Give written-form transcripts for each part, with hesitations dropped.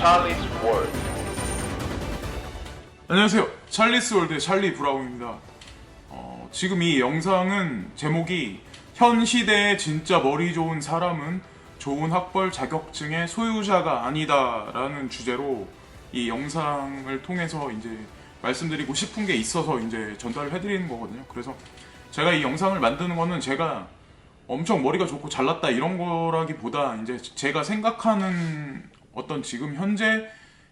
Charlie's World. 안녕하세요. 찰리스 월드의 찰리 브라운입니다. 지금 이 영상은 제목이 현 시대의 진짜 머리 좋은 사람은 좋은 학벌 자격증의 소유자가 아니다 라는 주제로 이 영상을 통해서 이제 말씀드리고 싶은 게 있어서 이제 전달을 해드리는 거거든요. 그래서 제가 이 영상을 만드는 거는 제가 엄청 머리가 좋고 잘났다 이런 거라기보다 이제 제가 생각하는 어떤 지금 현재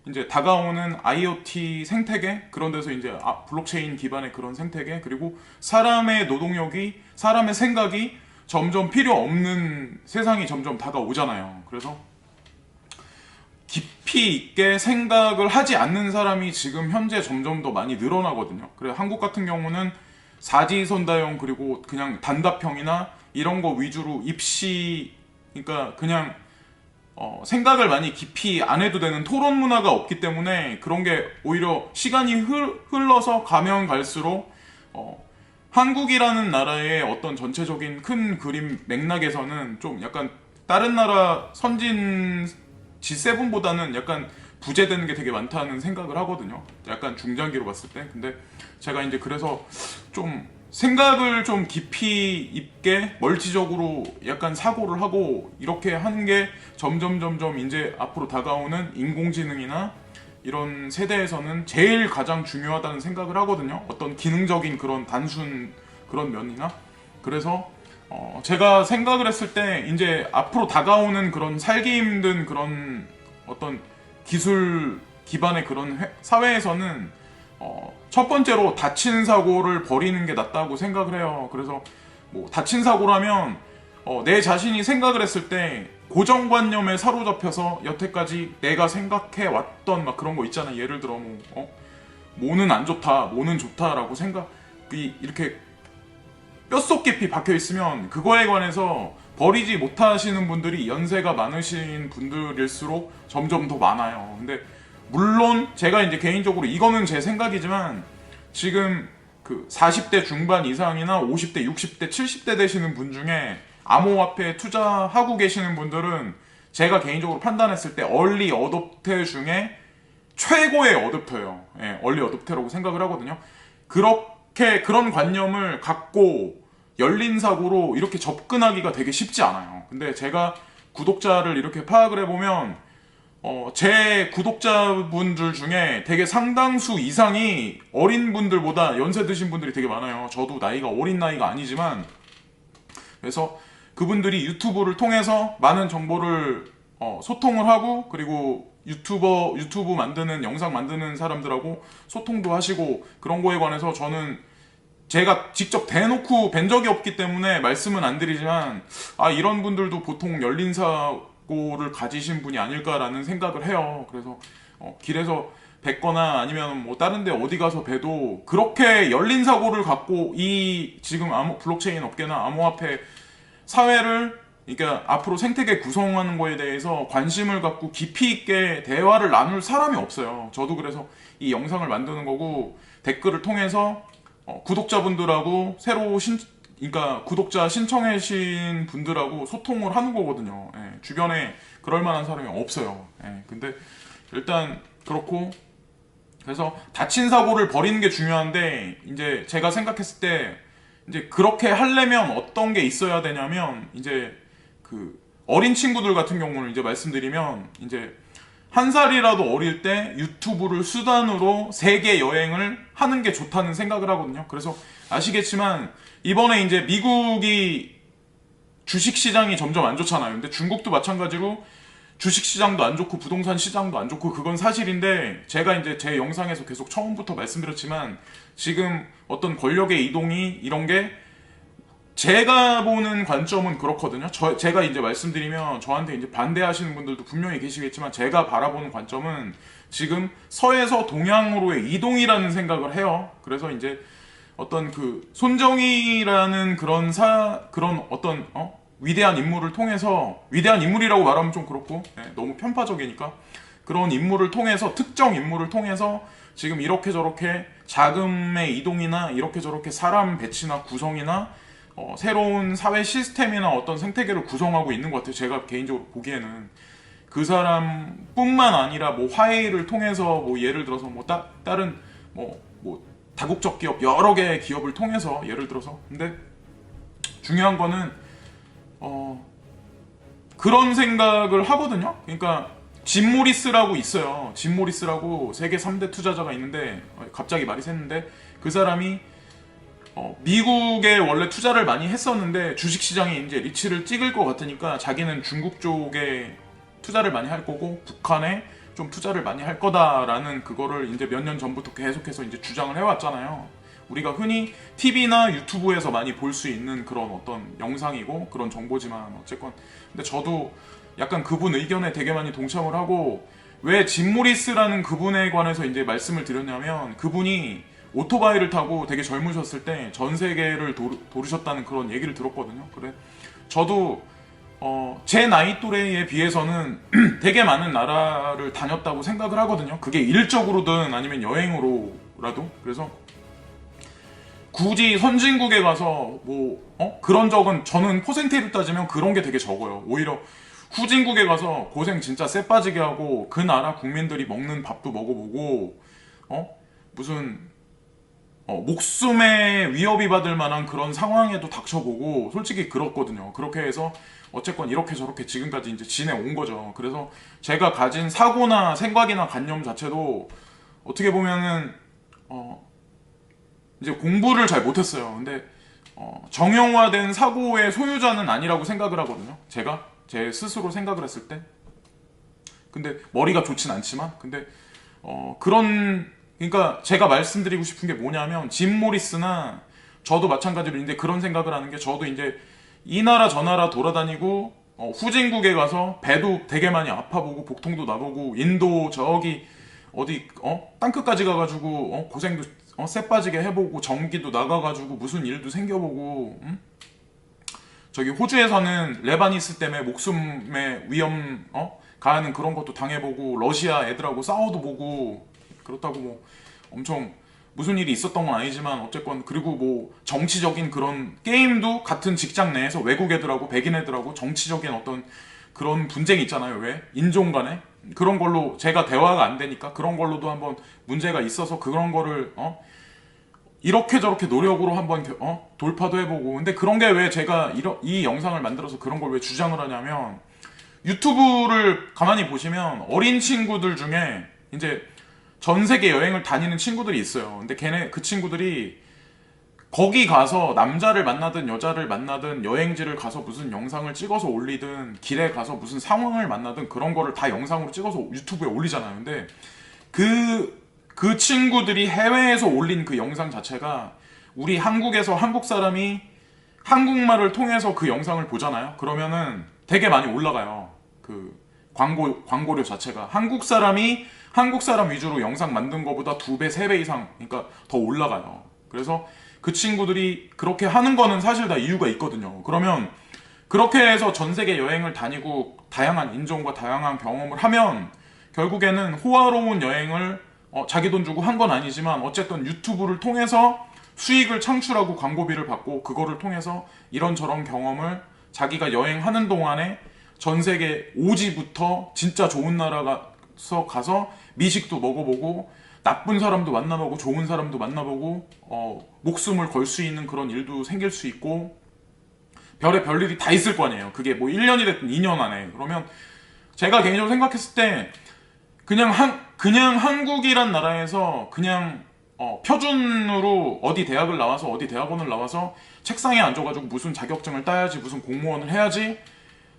이제 다가오는 IoT 생태계 그런 데서 이제 블록체인 기반의 그런 생태계 그리고 사람의 노동력이 사람의 생각이 점점 필요 없는 세상이 점점 다가오잖아요. 그래서 깊이 있게 생각을 하지 않는 사람이 지금 현재 점점 더 많이 늘어나거든요. 그래서 한국 같은 경우는 사지선다형 그리고 그냥 단답형이나 이런 거 위주로 입시 그러니까 그냥 생각을 많이 깊이 안 해도 되는 토론 문화가 없기 때문에 그런 게 오히려 시간이 흘러서 가면 갈수록 한국이라는 나라의 어떤 전체적인 큰 그림 맥락에서는 좀 약간 다른 나라 선진 G7보다는 약간 부재되는 게 되게 많다는 생각을 하거든요. 약간 중장기로 봤을 때. 근데 제가 이제 그래서 좀 생각을 좀 깊이 있게 멀티적으로 약간 사고를 하고 이렇게 하는 게 점점 이제 앞으로 다가오는 인공지능이나 이런 세대에서는 제일 가장 중요하다는 생각을 하거든요. 어떤 기능적인 그런 단순 그런 면이나. 그래서 제가 생각을 했을 때 이제 앞으로 다가오는 그런 살기 힘든 그런 어떤 기술 기반의 그런 사회에서는 첫 번째로 다친 사고를 버리는 게 낫다고 생각을 해요. 그래서 뭐 다친 사고라면 내 자신이 생각을 했을 때 고정관념에 사로잡혀서 여태까지 내가 생각해 왔던 막 그런 거 있잖아. 예를 들어 뭐는 안 좋다, 뭐는 좋다라고 생각이 이렇게 뼛속 깊이 박혀 있으면 그거에 관해서 버리지 못하시는 분들이 연세가 많으신 분들일수록 점점 더 많아요. 근데 물론 제가 이제 개인적으로 이거는 제 생각이지만 지금 그 40대 중반 이상이나 50대, 60대, 70대 되시는 분 중에 암호화폐에 투자하고 계시는 분들은 제가 개인적으로 판단했을 때 얼리 어댑터 중에 최고의 어댑터예요. 예, 얼리 어댑터라고 생각을 하거든요. 그렇게 그런 관념을 갖고 열린 사고로 이렇게 접근하기가 되게 쉽지 않아요. 근데 제가 구독자를 이렇게 파악을 해보면 제 구독자분들 중에 되게 상당수 이상이 어린 분들보다 연세 드신 분들이 되게 많아요. 저도 나이가 어린 나이가 아니지만 그래서 그분들이 유튜브를 통해서 많은 정보를 소통을 하고 그리고 유튜브 만드는 영상 만드는 사람들하고 소통도 하시고 그런 거에 관해서 저는 제가 직접 대놓고 뵌 적이 없기 때문에 말씀은 안 드리지만 이런 분들도 보통 열린 사고를 가지신 분이 아닐까라는 생각을 해요. 그래서 길에서 뵙거나 아니면 뭐 다른 데 어디 가서 뵈도 그렇게 열린 사고를 갖고 이 지금 블록체인 업계나 암호화폐 사회를 그러니까 앞으로 생태계 구성하는 거에 대해서 관심을 갖고 깊이 있게 대화를 나눌 사람이 없어요. 저도 그래서 이 영상을 만드는 거고 댓글을 통해서 구독자분들하고 그러니까 구독자 신청해신 분들하고 소통을 하는 거거든요. 예, 주변에 그럴 만한 사람이 없어요. 예, 근데 일단 그렇고 그래서 다친 사고를 버리는 게 중요한데 이제 제가 생각했을 때 이제 그렇게 하려면 어떤 게 있어야 되냐면 이제 그 어린 친구들 같은 경우는 이제 말씀드리면 이제 한 살이라도 어릴 때 유튜브를 수단으로 세계 여행을 하는 게 좋다는 생각을 하거든요. 그래서 아시겠지만 이번에 이제 미국이 주식시장이 점점 안 좋잖아요. 근데 중국도 마찬가지로 주식시장도 안 좋고 부동산 시장도 안 좋고 그건 사실인데 제가 이제 제 영상에서 계속 처음부터 말씀드렸지만 지금 어떤 권력의 이동이 이런 게 제가 보는 관점은 그렇거든요. 제가 이제 말씀드리면 저한테 이제 반대하시는 분들도 분명히 계시겠지만 제가 바라보는 관점은 지금 서에서 동양으로의 이동이라는 생각을 해요. 그래서 이제 어떤 그 손정희라는 그런 어떤 위대한 인물을 통해서 위대한 인물이라고 말하면 좀 그렇고 너무 편파적이니까 그런 인물을 통해서 특정 인물을 통해서 지금 이렇게 저렇게 자금의 이동이나 이렇게 저렇게 사람 배치나 구성이나 새로운 사회 시스템이나 어떤 생태계를 구성하고 있는 것 같아요. 제가 개인적으로 보기에는. 그 사람뿐만 아니라 뭐 화해를 통해서 뭐 예를 들어서 뭐 다른 뭐 다국적 기업 여러 개의 기업을 통해서 예를 들어서 근데 중요한 거는 그런 생각을 하거든요. 그러니까 짐 모리스라고 있어요. 짐 모리스라고 세계 3대 투자자가 있는데 갑자기 말이 샜는데 그 사람이 미국에 원래 투자를 많이 했었는데 주식시장이 이제 리치를 찍을 것 같으니까 자기는 중국 쪽에 투자를 많이 할 거고 북한에 좀 투자를 많이 할 거다라는 그거를 이제 몇 년 전부터 계속해서 이제 주장을 해왔잖아요. 우리가 흔히 TV나 유튜브에서 많이 볼 수 있는 그런 어떤 영상이고 그런 정보지만 어쨌건 근데 저도 약간 그분 의견에 되게 많이 동참을 하고 왜 짐 모리스라는 그분에 관해서 이제 말씀을 드렸냐면 그분이 오토바이를 타고 되게 젊으셨을 때 전 세계를 도르셨다는 그런 얘기를 들었거든요. 그래 저도 제 나이 또래에 비해서는 되게 많은 나라를 다녔다고 생각을 하거든요. 그게 일적으로든 아니면 여행으로라도. 그래서 굳이 선진국에 가서 그런 적은 저는 퍼센테이를 따지면 그런 게 되게 적어요. 오히려 후진국에 가서 고생 진짜 쎄 빠지게 하고 그 나라 국민들이 먹는 밥도 먹어보고 무슨 목숨에 위협이 받을 만한 그런 상황에도 닥쳐보고 솔직히 그렇거든요. 그렇게 해서 어쨌건 이렇게 저렇게 지금까지 이제 지내온 거죠. 그래서 제가 가진 사고나 생각이나 관념 자체도 어떻게 보면은 이제 공부를 잘 못했어요. 근데 정형화된 사고의 소유자는 아니라고 생각을 하거든요. 제가 제 스스로 생각을 했을 때. 근데 머리가 좋진 않지만 근데 그러니까 제가 말씀드리고 싶은 게 뭐냐면 짐 모리스나 저도 마찬가지로 이제 그런 생각을 하는 게 저도 이제 이 나라 저 나라 돌아다니고 후진국에 가서 배도 되게 많이 아파보고 복통도 나보고 인도 저기 어디 땅끝까지 가가지고 고생도 쎄 빠지게 해보고 전기도 나가가지고 무슨 일도 생겨보고 저기 호주에서는 레바니스 때문에 목숨의 위험 가하는 그런 것도 당해보고 러시아 애들하고 싸워도 보고 그렇다고 뭐 엄청 무슨 일이 있었던 건 아니지만 어쨌건 그리고 뭐 정치적인 그런 게임도 같은 직장 내에서 외국 애들하고 백인 애들하고 정치적인 어떤 그런 분쟁이 있잖아요. 왜? 인종 간에 그런 걸로 제가 대화가 안 되니까 그런 걸로도 한번 문제가 있어서 그런 거를 이렇게 저렇게 노력으로 한번 돌파도 해보고 근데 그런 게 왜 제가 이 영상을 만들어서 그런 걸 왜 주장을 하냐면 유튜브를 가만히 보시면 어린 친구들 중에 이제 전 세계 여행을 다니는 친구들이 있어요. 근데 그 친구들이 거기 가서 남자를 만나든 여자를 만나든 여행지를 가서 무슨 영상을 찍어서 올리든 길에 가서 무슨 상황을 만나든 그런 거를 다 영상으로 찍어서 유튜브에 올리잖아요. 근데 그 친구들이 해외에서 올린 그 영상 자체가 우리 한국에서 한국 사람이 한국말을 통해서 그 영상을 보잖아요. 그러면은 되게 많이 올라가요. 그 광고료 자체가 한국 사람 위주로 영상 만든 것보다 2배, 3배 이상 그러니까 더 올라가요. 그래서 그 친구들이 그렇게 하는 거는 사실 다 이유가 있거든요. 그러면 그렇게 해서 전 세계 여행을 다니고 다양한 인종과 다양한 경험을 하면 결국에는 호화로운 여행을 자기 돈 주고 한 건 아니지만 어쨌든 유튜브를 통해서 수익을 창출하고 광고비를 받고 그거를 통해서 이런저런 경험을 자기가 여행하는 동안에 전 세계 오지부터 진짜 좋은 나라가서 가서 미식도 먹어보고 나쁜 사람도 만나보고 좋은 사람도 만나보고 목숨을 걸 수 있는 그런 일도 생길 수 있고 별의 별일이 다 있을 거 아니에요. 그게 뭐 1년이 됐든 2년 안에. 그러면 제가 개인적으로 생각했을 때 그냥 한국이란 나라에서 그냥 표준으로 어디 대학을 나와서 어디 대학원을 나와서 책상에 앉아가지고 무슨 자격증을 따야지 무슨 공무원을 해야지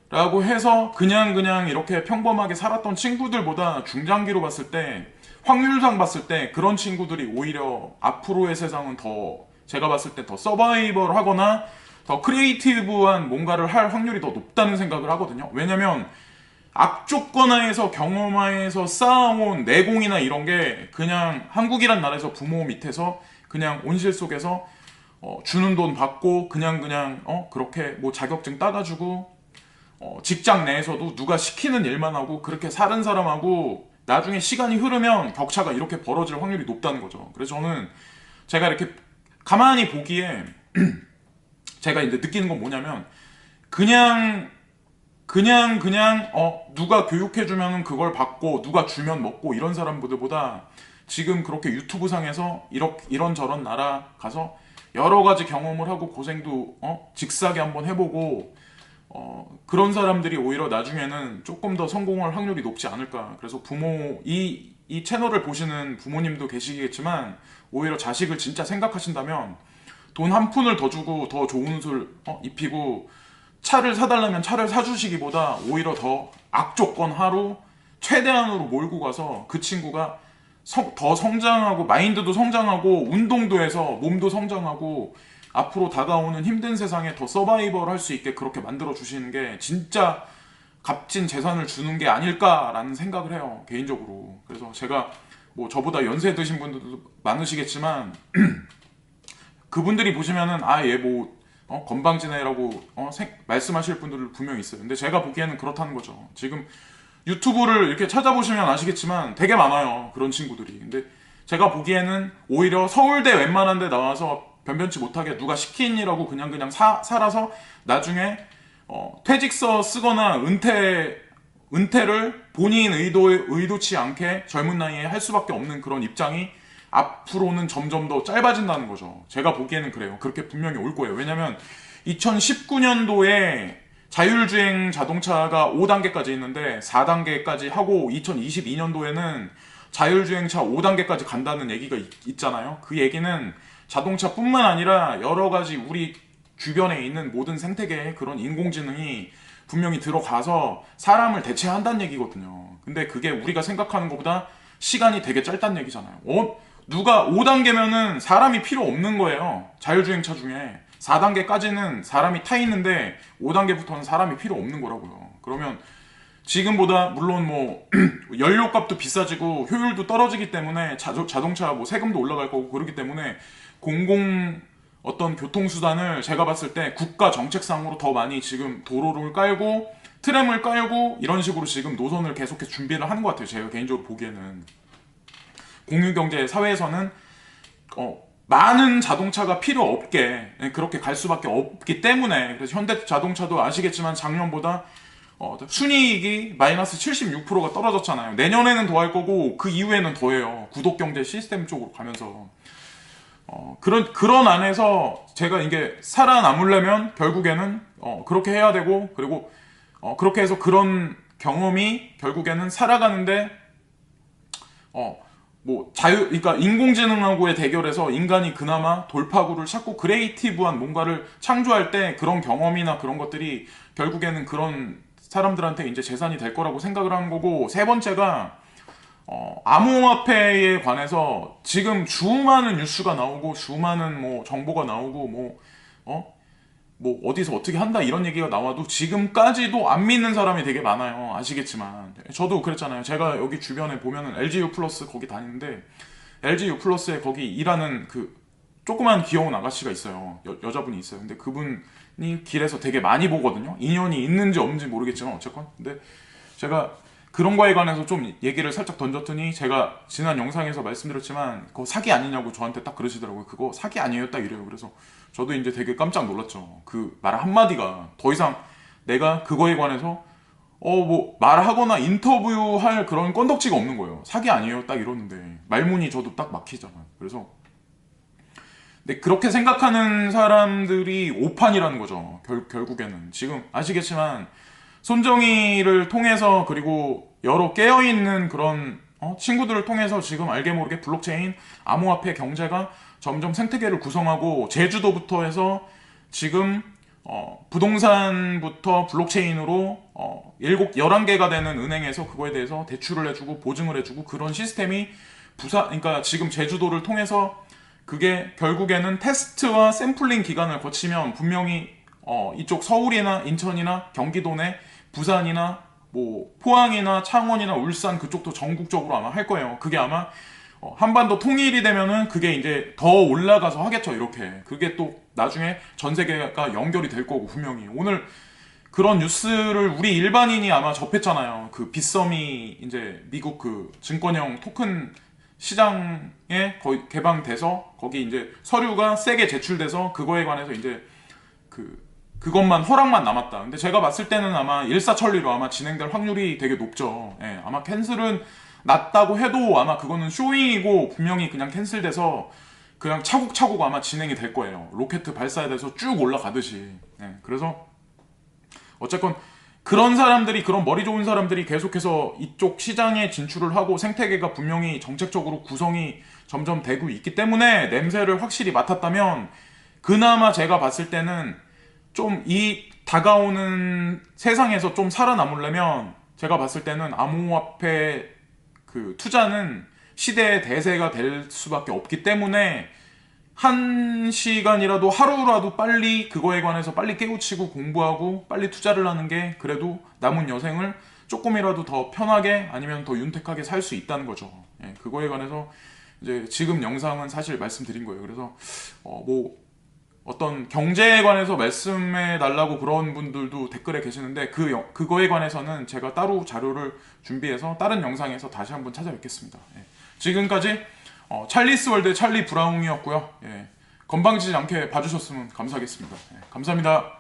라고 해서 그냥 이렇게 평범하게 살았던 친구들보다 중장기로 봤을 때 확률상 봤을 때 그런 친구들이 오히려 앞으로의 세상은 더 제가 봤을 때 더 서바이벌 하거나 더 크리에이티브한 뭔가를 할 확률이 더 높다는 생각을 하거든요. 왜냐면 악조건하에서 경험하에서 쌓아온 내공이나 이런 게 그냥 한국이란 나라에서 부모 밑에서 그냥 온실 속에서 주는 돈 받고 그냥 그렇게 뭐 자격증 따가지고 직장 내에서도 누가 시키는 일만 하고 그렇게 사는 사람하고 나중에 시간이 흐르면 격차가 이렇게 벌어질 확률이 높다는 거죠. 그래서 저는 제가 이렇게 가만히 보기에 제가 이제 느끼는 건 뭐냐면 그냥 그냥 누가 교육해주면 그걸 받고 누가 주면 먹고 이런 사람들보다 지금 그렇게 유튜브 상에서 이런저런 나라 가서 여러 가지 경험을 하고 고생도 직사게 한번 해보고 그런 사람들이 오히려 나중에는 조금 더 성공할 확률이 높지 않을까. 그래서 이 채널을 보시는 부모님도 계시겠지만 오히려 자식을 진짜 생각하신다면 돈 한 푼을 더 주고 더 좋은 옷을 입히고 차를 사달라면 차를 사주시기보다 오히려 더 악조건 하루 최대한으로 몰고 가서 그 친구가 더 성장하고 마인드도 성장하고 운동도 해서 몸도 성장하고 앞으로 다가오는 힘든 세상에 더 서바이벌 할 수 있게 그렇게 만들어 주시는 게 진짜 값진 재산을 주는 게 아닐까라는 생각을 해요, 개인적으로. 그래서 제가 뭐 저보다 연세 드신 분들도 많으시겠지만 그분들이 보시면은 얘 뭐 건방지네라고 말씀하실 분들 분명히 있어요. 근데 제가 보기에는 그렇다는 거죠. 지금 유튜브를 이렇게 찾아보시면 아시겠지만 되게 많아요, 그런 친구들이. 근데 제가 보기에는 오히려 서울대 웬만한 데 나와서 변변치 못하게 누가 시킨이라고 그냥 살아서 나중에 퇴직서 쓰거나 은퇴를 본인 의도치 않게 젊은 나이에 할 수밖에 없는 그런 입장이 앞으로는 점점 더 짧아진다는 거죠. 제가 보기에는 그래요. 그렇게 분명히 올 거예요. 왜냐면 2019년도에 자율주행 자동차가 5단계까지 있는데 4단계까지 하고 2022년도에는 자율주행차 5단계까지 간다는 얘기가 있잖아요. 그 얘기는 자동차뿐만 아니라 여러 가지 우리 주변에 있는 모든 생태계에 그런 인공지능이 분명히 들어가서 사람을 대체한다는 얘기거든요. 근데 그게 우리가 생각하는 것보다 시간이 되게 짧다는 얘기잖아요. 누가 5단계면은 사람이 필요 없는 거예요. 자율주행차 중에. 4단계까지는 사람이 타 있는데 5단계부터는 사람이 필요 없는 거라고요. 그러면 지금보다 물론 뭐 연료값도 비싸지고 효율도 떨어지기 때문에 자동차 뭐 세금도 올라갈 거고 그렇기 때문에 공공 어떤 교통수단을 제가 봤을 때 국가 정책상으로 더 많이 지금 도로를 깔고 트램을 깔고 이런 식으로 지금 노선을 계속해서 준비를 하는 것 같아요. 제가 개인적으로 보기에는. 공유경제 사회에서는 많은 자동차가 필요 없게 그렇게 갈 수밖에 없기 때문에 그래서 현대자동차도 아시겠지만 작년보다 순이익이 마이너스 76%가 떨어졌잖아요. 내년에는 더 할 거고 그 이후에는 더해요. 구독경제 시스템 쪽으로 가면서 그런 안에서 제가 이게 살아남으려면 결국에는 그렇게 해야 되고 그리고 그렇게 해서 그런 경험이 결국에는 살아가는데 그러니까 인공지능하고의 대결에서 인간이 그나마 돌파구를 찾고 크리에이티브한 뭔가를 창조할 때 그런 경험이나 그런 것들이 결국에는 그런 사람들한테 이제 재산이 될 거라고 생각을 하는 거고, 세 번째가 암호화폐에 관해서 지금 수많은 뉴스가 나오고 수많은 뭐 정보가 나오고 뭐 어디서 어떻게 한다 이런 얘기가 나와도 지금까지도 안 믿는 사람이 되게 많아요. 아시겠지만 저도 그랬잖아요. 제가 여기 주변에 보면은 LGU 플러스 거기 다니는데 LGU 플러스에 거기 일하는 그 조그만 귀여운 아가씨가 있어요. 여자분이 있어요. 근데 그분이 길에서 되게 많이 보거든요. 인연이 있는지 없는지 모르겠지만 어쨌건. 근데 제가 그런 거에 관해서 좀 얘기를 살짝 던졌더니 제가 지난 영상에서 말씀드렸지만 그거 사기 아니냐고 저한테 딱 그러시더라고요. 그거 사기 아니에요 딱 이래요. 그래서 저도 이제 되게 깜짝 놀랐죠. 그 말 한마디가 더 이상 내가 그거에 관해서 뭐 말하거나 인터뷰할 그런 건덕지가 없는 거예요. 사기 아니에요 딱 이러는데 말문이 저도 딱 막히잖아요. 그래서 근데 그렇게 생각하는 사람들이 오판이라는 거죠. 결국에는 지금 아시겠지만 손정희를 통해서 그리고 여러 깨어있는 그런 친구들을 통해서 지금 알게 모르게 블록체인, 암호화폐 경제가 점점 생태계를 구성하고 제주도부터 해서 지금 부동산부터 블록체인으로 11개가 되는 은행에서 그거에 대해서 대출을 해주고 보증을 해주고 그런 시스템이 그러니까 지금 제주도를 통해서 그게 결국에는 테스트와 샘플링 기간을 거치면 분명히 이쪽 서울이나 인천이나 경기도 내 부산이나 뭐 포항이나 창원이나 울산 그쪽도 전국적으로 아마 할 거예요. 그게 아마 한반도 통일이 되면은 그게 이제 더 올라가서 하겠죠. 이렇게 그게 또 나중에 전 세계가 연결이 될 거고 분명히 오늘 그런 뉴스를 우리 일반인이 아마 접했잖아요. 그 빗썸이 이제 미국 그 증권형 토큰 시장에 거의 개방돼서 거기 이제 서류가 세게 제출돼서 그거에 관해서 이제 그 그것만 허락만 남았다. 근데 제가 봤을 때는 아마 일사천리로 아마 진행될 확률이 되게 높죠. 예, 아마 캔슬은 낮다고 해도 아마 그거는 쇼잉이고 분명히 그냥 캔슬돼서 그냥 차곡차곡 아마 진행이 될 거예요. 로켓 발사에 대해서 쭉 올라가듯이. 예, 그래서 어쨌건 그런 사람들이, 그런 머리 좋은 사람들이 계속해서 이쪽 시장에 진출을 하고 생태계가 분명히 정책적으로 구성이 점점 되고 있기 때문에 냄새를 확실히 맡았다면, 그나마 제가 봤을 때는 좀 이 다가오는 세상에서 좀 살아남으려면 제가 봤을 때는 암호화폐 그 투자는 시대의 대세가 될 수밖에 없기 때문에, 한 시간이라도 하루라도 빨리 그거에 관해서 빨리 깨우치고 공부하고 빨리 투자를 하는 게 그래도 남은 여생을 조금이라도 더 편하게 아니면 더 윤택하게 살 수 있다는 거죠. 예, 그거에 관해서 이제 지금 영상은 사실 말씀드린 거예요. 그래서 뭐 어떤 경제에 관해서 말씀해 달라고 그런 분들도 댓글에 계시는데, 그거에 관해서는 제가 따로 자료를 준비해서 다른 영상에서 다시 한번 찾아뵙겠습니다. 예. 지금까지 찰리스 월드의 찰리 브라운이었고요. 예. 건방지지 않게 봐주셨으면 감사하겠습니다. 예. 감사합니다.